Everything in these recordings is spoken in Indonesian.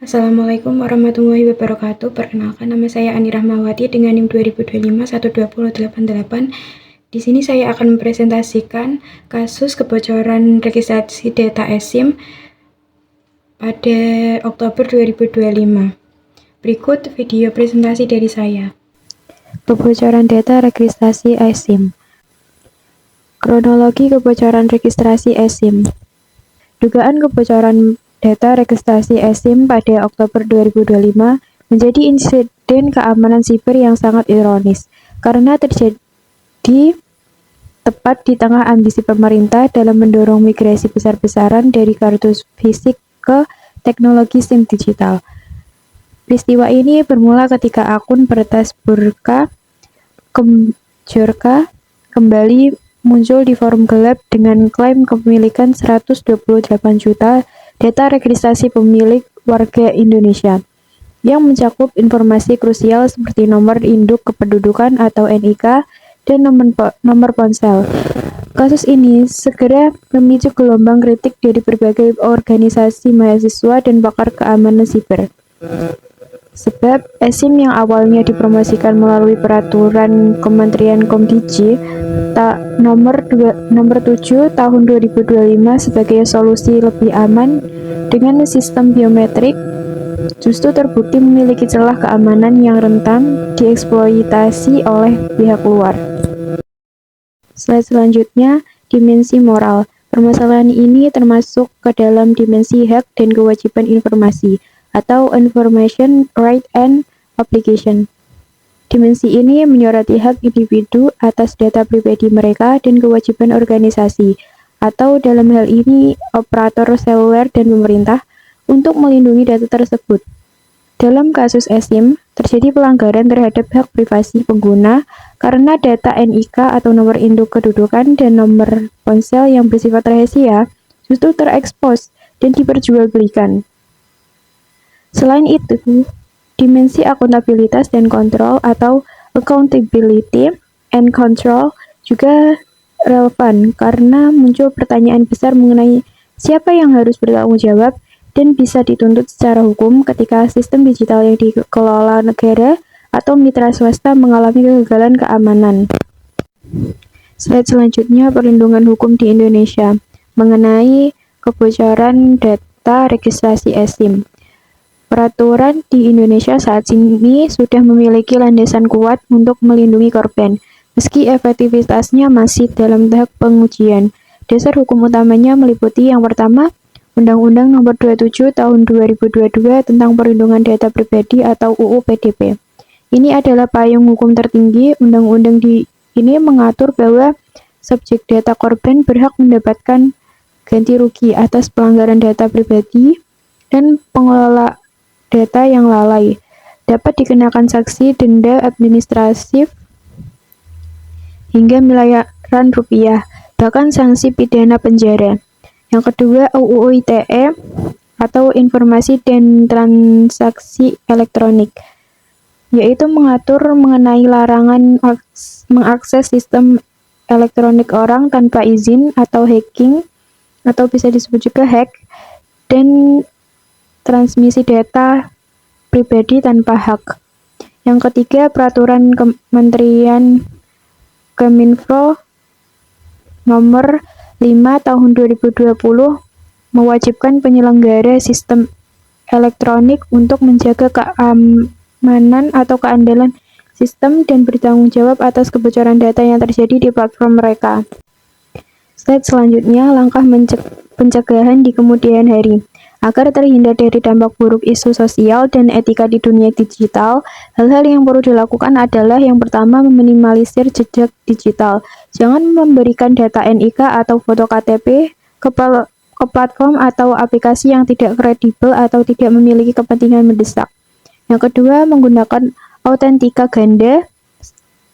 Assalamualaikum warahmatullahi wabarakatuh. Perkenalkan, nama saya Ani Rahmawati dengan NIM 2025120888. Di sini saya akan mempresentasikan kasus kebocoran registrasi data eSIM pada Oktober 2025. Berikut video presentasi dari saya. Kebocoran data registrasi eSIM. Kronologi kebocoran registrasi eSIM. Dugaan kebocoran data registrasi eSIM pada Oktober 2025 menjadi insiden keamanan siber yang sangat ironis karena terjadi tepat di tengah ambisi pemerintah dalam mendorong migrasi besar-besaran dari kartu fisik ke teknologi SIM digital. Peristiwa ini bermula ketika akun Peretas Burka Kemjorka kembali muncul di forum gelap dengan klaim kepemilikan 128 juta data registrasi pemilik warga Indonesia yang mencakup informasi krusial seperti nomor induk kependudukan atau NIK dan nomor ponsel. Kasus ini segera memicu gelombang kritik dari berbagai organisasi mahasiswa dan pakar keamanan siber. Sebab eSIM yang awalnya dipromosikan melalui peraturan Kementerian Komdiji nomor 7 tahun 2025 sebagai solusi lebih aman dengan sistem biometrik, justru terbukti memiliki celah keamanan yang rentan dieksploitasi oleh pihak luar. Slide selanjutnya, dimensi moral. Permasalahan ini termasuk ke dalam dimensi hak dan kewajiban informasi atau Information Right and Obligation. Dimensi ini menyoroti hak individu atas data pribadi mereka dan kewajiban organisasi, atau dalam hal ini operator seluler dan pemerintah, untuk melindungi data tersebut. Dalam kasus eSIM, terjadi pelanggaran terhadap hak privasi pengguna karena data NIK atau nomor induk kedudukan dan nomor ponsel yang bersifat rahasia justru terekspos dan diperjualbelikan. Selain itu, dimensi akuntabilitas dan kontrol atau accountability and control juga relevan karena muncul pertanyaan besar mengenai siapa yang harus bertanggung jawab dan bisa dituntut secara hukum ketika sistem digital yang dikelola negara atau mitra swasta mengalami kegagalan keamanan. Slide selanjutnya, perlindungan hukum di Indonesia mengenai kebocoran data registrasi eSIM. Peraturan di Indonesia saat ini sudah memiliki landasan kuat untuk melindungi korban, meski efektivitasnya masih dalam tahap pengujian. Dasar hukum utamanya meliputi yang pertama, Undang-Undang Nomor 27 Tahun 2022 tentang Perlindungan Data Pribadi atau UU PDP. Ini adalah payung hukum tertinggi. Undang-undang ini mengatur bahwa subjek data korban berhak mendapatkan ganti rugi atas pelanggaran data pribadi dan pengelola data yang lalai dapat dikenakan sanksi denda administratif hingga miliaran rupiah, bahkan sanksi pidana penjara. Yang kedua, UU ITE atau Informasi dan Transaksi Elektronik, yaitu mengatur mengenai larangan mengakses sistem elektronik orang tanpa izin atau hacking, atau bisa disebut juga hack, dan transmisi data pribadi tanpa hak. Yang ketiga, Peraturan Kementerian Kominfo Nomor 5 Tahun 2020 mewajibkan penyelenggara sistem elektronik untuk menjaga keamanan atau keandalan sistem dan bertanggung jawab atas kebocoran data yang terjadi di platform mereka. Slide selanjutnya, langkah pencegahan di kemudian hari. Agar terhindar dari dampak buruk isu sosial dan etika di dunia digital, hal-hal yang perlu dilakukan adalah yang pertama, meminimalisir jejak digital. Jangan memberikan data NIK atau foto KTP ke platform atau aplikasi yang tidak kredibel atau tidak memiliki kepentingan mendesak. Yang kedua, menggunakan autentika ganda.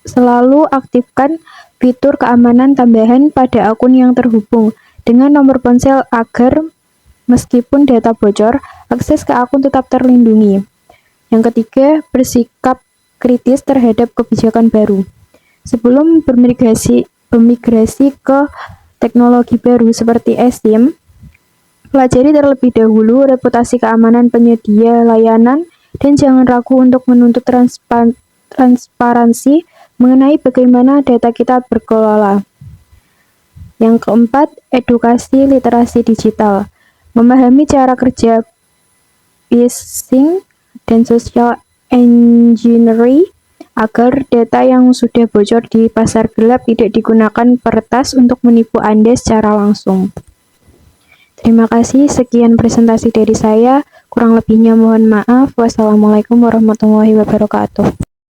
Selalu aktifkan fitur keamanan tambahan pada akun yang terhubung dengan nomor ponsel agar meskipun data bocor, akses ke akun tetap terlindungi. Yang ketiga, bersikap kritis terhadap kebijakan baru. Sebelum bermigrasi ke teknologi baru seperti eSIM, Pelajari terlebih dahulu reputasi keamanan penyedia layanan dan jangan ragu untuk menuntut transparansi mengenai bagaimana data kita berkelola. Yang keempat, edukasi literasi digital. Memahami cara kerja phishing dan social engineering agar data yang sudah bocor di pasar gelap tidak digunakan peretas untuk menipu Anda secara langsung. Terima kasih, sekian presentasi dari saya. Kurang lebihnya mohon maaf. Wassalamualaikum warahmatullahi wabarakatuh.